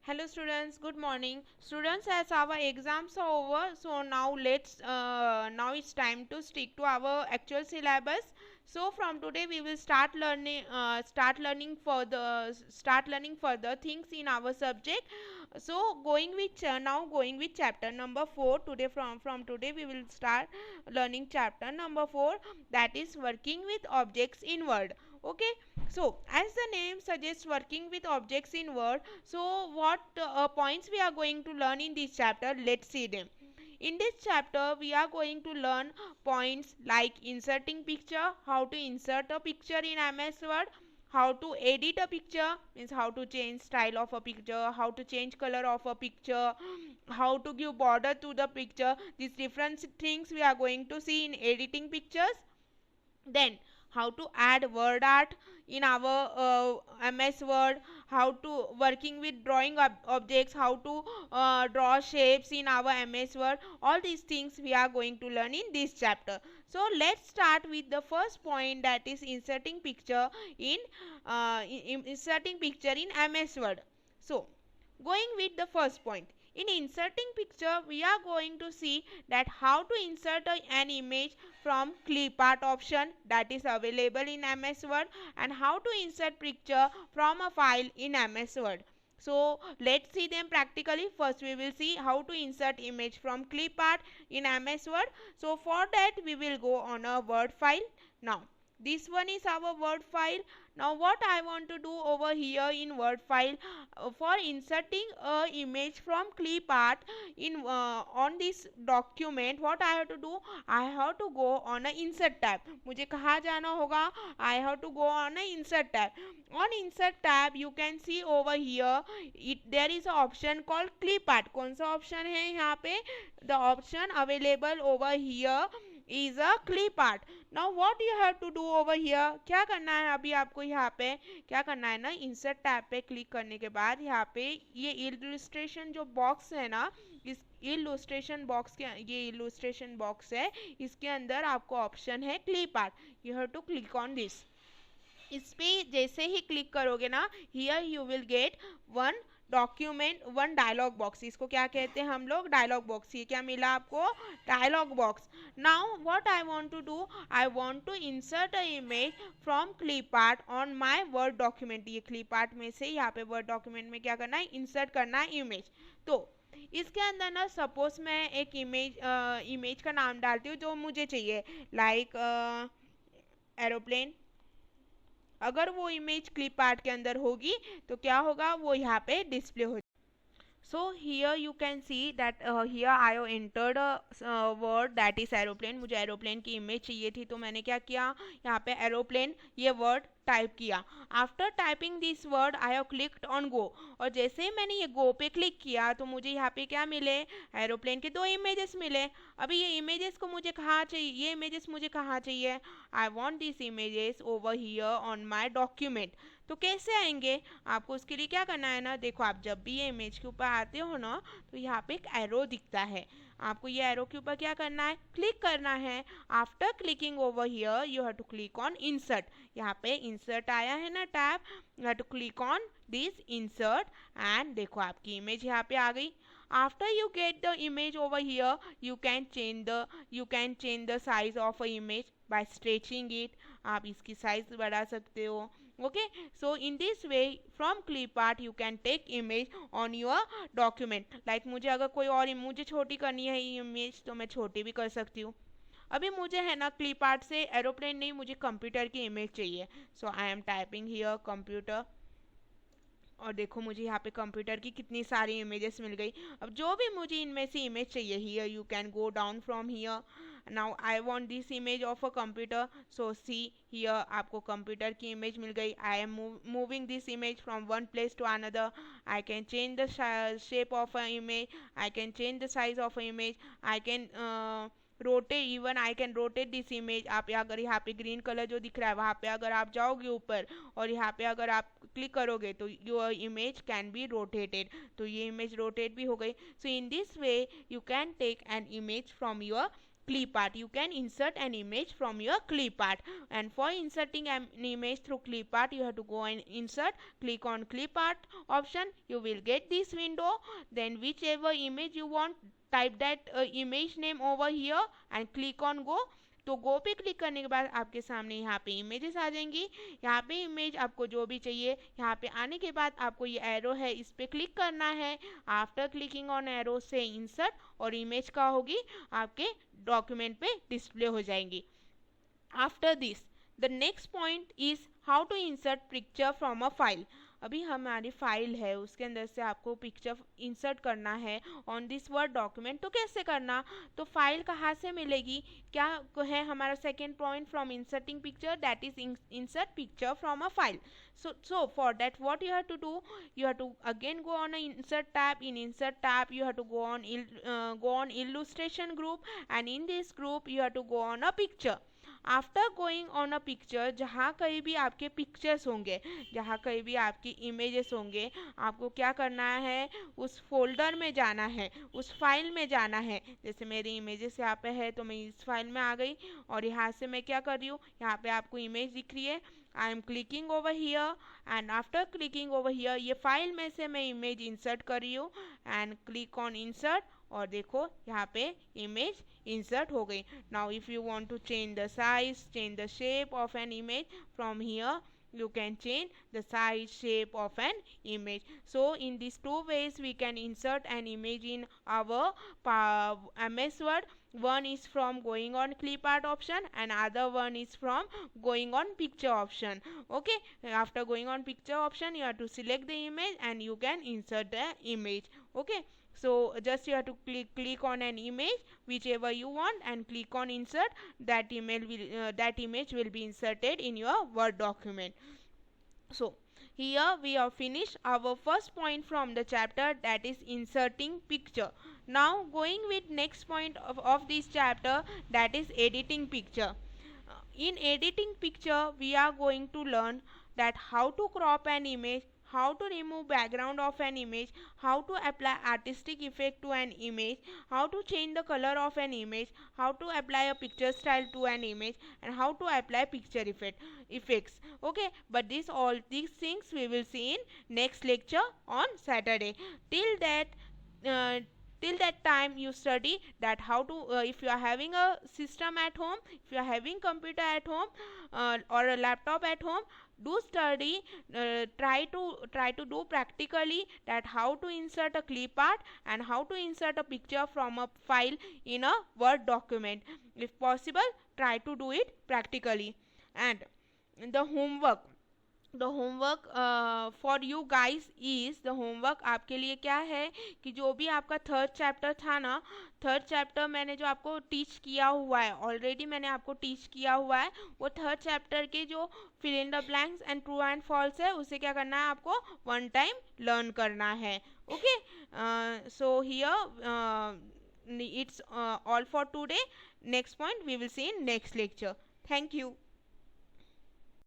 Hello students, good morning. Students, as our exams are over, so now now it's time to stick to our actual syllabus. So from today we will start learning further things in our subject. So going with chapter number 4 today. From today we will start learning chapter number 4, that is working with objects in Word. Okay, so as the name suggests, working with objects in Word, so what points we are going to learn in this chapter? Let's see them. In this chapter we are going to learn points like inserting picture, how to insert a picture in MS Word, how to edit a picture, means how to change style of a picture, how to change color of a picture, how to give border to the picture. These different things we are going to see in editing pictures. Then how to add word art in our MS Word, how to working with drawing objects, how to draw shapes in our MS Word. All these things we are going to learn in this chapter. So let's start with the first point, that is inserting picture in MS Word. So going with the first point, in inserting picture we are going to see that how to insert an image from clip art option that is available in MS Word, and how to insert picture from a file in MS Word. So let's see them practically. First we will see how to insert image from clip art in MS Word. So for that we will go on a Word file. Now this one is our Word file. Now what I want to do over here in Word file, for inserting a image from clip art in on this document, what I have to do, I have to go on a insert tab. मुझे कहाँ जाना होगा? I have to go on a insert tab. On insert tab you can see over here there is a option called clip art. कौन सा option है यहाँ पे? The option available over here is a clip art. Now what you have to do over here, क्या करना है अभी आपको यहाँ पे, क्या करना है ना, इंसर्ट टैब पे क्लिक करने के बाद यहाँ पे ये इलस्ट्रेशन जो बॉक्स है ना, इस इलस्ट्रेशन बॉक्स है, इसके अंदर आपको ऑप्शन है clip art. You have to click on this. इस पे जैसे ही क्लिक करोगे ना, here you will get one document, one dialog box. इसको क्या कहते हैं हम लोग? Dialog box. ये क्या मिला आपको? Dialog box. Now what I want to do, I want to insert a image from clip art on my word document. ये क्लिप आर्ट में से यहाँ पे वर्ड डॉक्यूमेंट में क्या करना है? इंसर्ट करना है इमेज. तो इसके अंदर ना सपोज मैं एक इमेज का नाम डालती हूँ जो मुझे चाहिए, लाइक एरोप्लेन. अगर वो इमेज क्लिप आर्ट के अंदर होगी तो क्या होगा? वो यहाँ पे डिस्प्ले हो. So here you can see that here I have entered a word that is aeroplane. मुझे एरोप्लेन की इमेज चाहिए थी, तो मैंने क्या किया, यहाँ पे एरोप्लेन ये वर्ड टाइप किया. After typing this word I have clicked on go, और जैसे ही मैंने ये गो पे क्लिक किया तो मुझे यहाँ पे क्या मिले? एरोप्लेन के दो इमेजेस मिले. अभी ये इमेजेस को मुझे कहाँ चाहिए? ये इमेजेस मुझे कहाँ चाहिए? I want this images over here on my document. तो कैसे आएंगे? आपको उसके लिए क्या करना है ना, देखो आप जब भी ये इमेज के ऊपर आते हो ना, तो यहाँ पे एक एरो दिखता है. आपको ये एरो के ऊपर क्या करना है? क्लिक करना है. After clicking over here you have to click on insert. यहाँ पे इंसर्ट आया है ना tab, you have to click on this insert, and देखो आपकी इमेज यहाँ पे आ गई. After you get the image over here, you can change the size of a image by stretching it. आप इसकी साइज बढ़ा सकते हो. Okay, so in this way from clip art you can take image on your document. Like मुझे अगर कोई और मुझे छोटी करनी है इमेज तो मैं छोटी भी कर सकती हूँ. अभी मुझे है ना क्लिप आर्ट से एरोप्लेन नहीं, मुझे कंप्यूटर की इमेज चाहिए. So I am typing here computer, और देखो मुझे यहाँ पे कंप्यूटर की कितनी सारी इमेजेस मिल गई. अब जो भी मुझे इनमें से इमेज चाहिए, here you can go down from here. Now I want this image of a computer. So see here आपको कंप्यूटर की इमेज मिल गई. I am moving this image from one place to another. I can change the shape of a image, I can change the size of a image, I can rotate, even I can rotate this image. आप अगर यहाँ पे green colour जो दिख रहा है वहाँ पे अगर आप जाओगे ऊपर और यहाँ पे अगर आप क्लिक करोगे तो your image can be rotated. तो ये इमेज रोटेट भी हो गई. So in this way you can take an image from your clip art. You can insert an image from your clip art, and for inserting an image through clip art, you have to go and insert, click on clip art option. You will get this window. Then whichever image you want, type that image name over here and click on go. तो गो पे click करने के बाद आपके सामने यहाँ पे images आ जाएंगी. यहाँ पे इमेज आपको जो भी चाहिए, यहाँ पे आने के बाद आपको ये एरो है, इस पे क्लिक करना है. आफ्टर क्लिकिंग ऑन एरो से इंसर्ट, और इमेज का होगी आपके डॉक्यूमेंट पे डिस्प्ले हो जाएंगी. After this the next point is how to insert picture from a file. अभी हमारी फाइल है, उसके अंदर से आपको पिक्चर इंसर्ट करना है ऑन दिस वर्ड डॉक्यूमेंट. तो कैसे करना, तो फाइल कहाँ से मिलेगी, क्या है हमारा second point, from inserting picture, that is insert picture from a file. So for that what you have to do, you have to again go on a insert tab. In insert tab you have to go on illustration group, and in this group you have to go on a picture. After going on a picture, जहाँ कहीं भी आपके pictures होंगे, जहाँ कहीं भी आपकी images होंगे, आपको क्या करना है, उस फोल्डर में जाना है, उस फाइल में जाना है. जैसे मेरी इमेजेस यहाँ पे है तो मैं इस फाइल में आ गई, और यहाँ से मैं क्या कर रही हूँ, यहाँ पे आपको इमेज दिख रही है. I am clicking over here, and after clicking over here ये फाइल में से मैं इमेज इंसर्ट कर रही हूँ, एंड क्लिक ऑन इंसर्ट, और देखो यहाँ पे इमेज इंसर्ट हो गई. Now if you want to change the size, change the shape of an image, from here you can change the size, shape of an image. So in these two ways we can insert an image in our MS Word. One is from going on clip art option, and other one is from going on picture option. Okay, after going on picture option you have to select the image and you can insert the image. Okay, so just you have to click on an image whichever you want and click on insert. That image will be inserted in your Word document. So here we have finished our first point from the chapter, that is inserting picture. Now going with next point of this chapter, that is editing picture. In editing picture we are going to learn that how to crop an image, how to remove background of an image, how to apply artistic effect to an image, how to change the color of an image, how to apply a picture style to an image, and how to apply picture effects. Okay, but all these things we will see in next lecture on Saturday. Till that time you study that how to if you are having a system at home, if you are having computer at home or a laptop at home, do study, try to do practically that how to insert a clip art and how to insert a picture from a file in a Word document. If possible, try to do it practically. And the homework for you guys is, the homework आपके लिए क्या है कि जो भी आपका third chapter था ना, थर्ड चैप्टर मैंने जो आपको टीच किया हुआ है, ऑलरेडी मैंने आपको टीच किया हुआ है, वो थर्ड चैप्टर के जो fill in the blanks and true and false है, उसे क्या करना है, आपको वन टाइम लर्न करना है. Okay, so here it's all for today. Next point we will see in next lecture. Thank you.